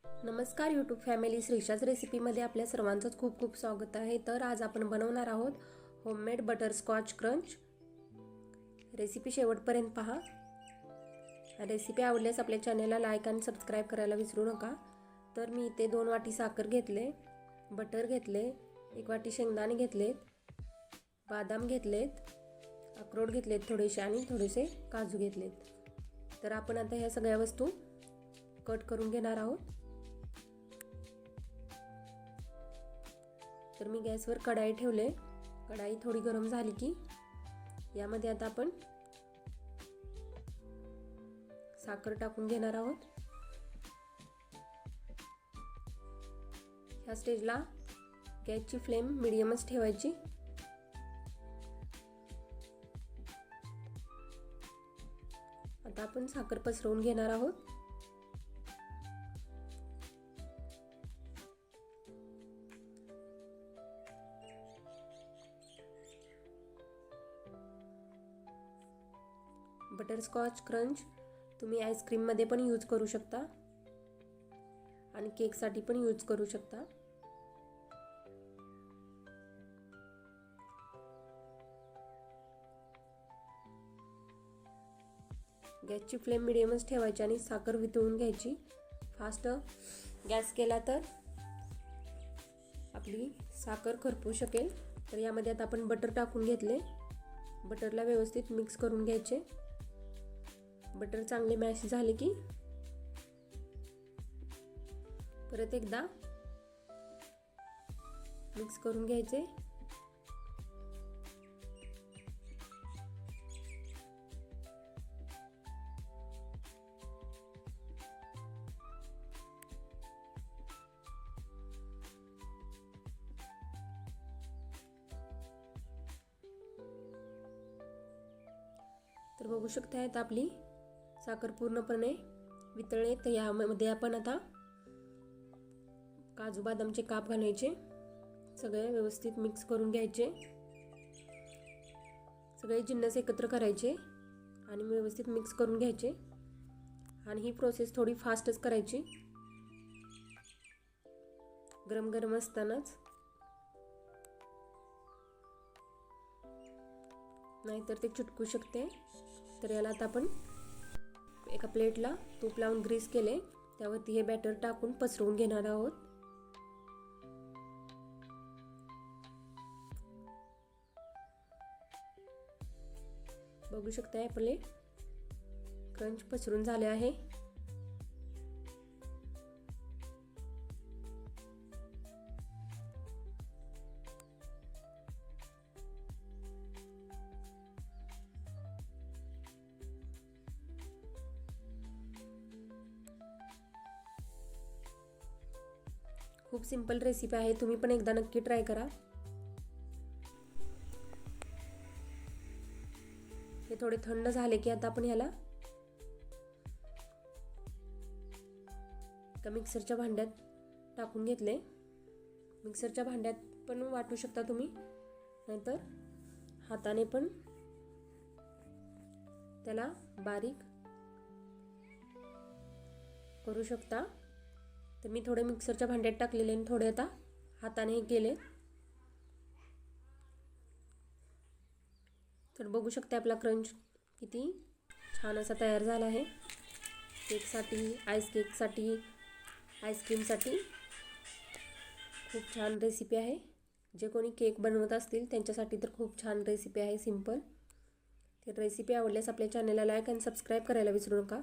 नमस्कार YouTube family, श्रीशाच रेसिपीमध्ये आपल्या सर्वांचंच खूप खूप स्वागत आहे। तर आज आपण बनवणार आहोत होममेड बटरस्कॉच क्रंच। रेसिपी शेवटपर्यंत पहा। रेसिपी आवडल्यास आपल्या चॅनलला लाईक आणि सबस्क्राईब करायला विसरू नका। तर मी इथे 2 वाटी साखर घेतले, बटर घेतले, 1 वाटी शेंगदाणे घेतलेत, बदाम घेतलेत, अक्रोड घेतलेत थोडेसे आणि थोडेसे काजू घेतलेत। तर आपण आता ह्या सगळ्या वस्तू कट करून घेणार आहोत। तर मी गॅसवर कढाई ठेवले। कढाई थोडी गरम झाली की यामध्ये आता आपण साखर टाकून घेणार आहोत। ह्या स्टेजला गॅसची फ्लेम मीडियमच ठेवायची। आता आपण साखर पसरवून घेणार आहोत। बटरस्कॉच क्रंच तुम्ही आईस्क्रीम मध्ये पण यूज करू शकता आणि केक साठी पण यूज करू शकता। गॅसची फ्लेम मीडियमच ठेवायची आणि साखर वितळून घ्यायची। फास्ट गॅस केला तर आपली साखर करपू शकेल। तर यामध्ये आता आपण बटर टाकून घेतले। बटरला व्यवस्थित मिक्स करून घ्यायचे। बटर चांगले मॅश झाले की परत एकदा मिक्स करून घ्यायचे। तर बघू शकता आता आपली साखर पूर्णपणे वितळले। तर यामध्ये आपण आता काजू बदामचे काप घालायचे। सगळे व्यवस्थित मिक्स करून घ्यायचे। सगळे जिन्नस एकत्र करायचे आणि व्यवस्थित मिक्स करून घ्यायचे। आणि ही प्रोसेस थोडी फास्टच करायची, गरम गरम असतानाच, नाहीतर ते चिटकू शकते। तर याला आता आपण एका प्लेटला तूप लावून ग्रीस केले, त्यावरती हे बॅटर टाकून पसरवून घेणार आहोत। बघू शकता आपले क्रंच पसरून झाले आहे। खूप सिंपल रेसिपी आहे, तुम्ही पण एकदा नक्की ट्राय करा। हे थोडे थंड झाले की आता आपण ह्याला एका मिक्सरच्या भांड्यात टाकून घेतले। मिक्सरच्या भांड्यात पण वाटू शकता तुम्ही, नाहीतर हाताने पण त्याला बारीक करू शकता। तर मी थोडे मिक्सरच्या भांड्यात टाकलेले आणि थोडे आता हाताने केले। तर बघू शकता आपला क्रंच किती छान असा तयार झाला आहे। केकसाठी, केकसाठी, आईस्क्रीमसाठी खूप छान रेसिपी आहे। जे कोणी केक बनवत असतील त्यांच्यासाठी तर खूप छान रेसिपी आहे, सिंपल। तर रेसिपी आवडल्यास आपल्या चॅनलला लाईक आणि सबस्क्राईब करायला विसरू नका।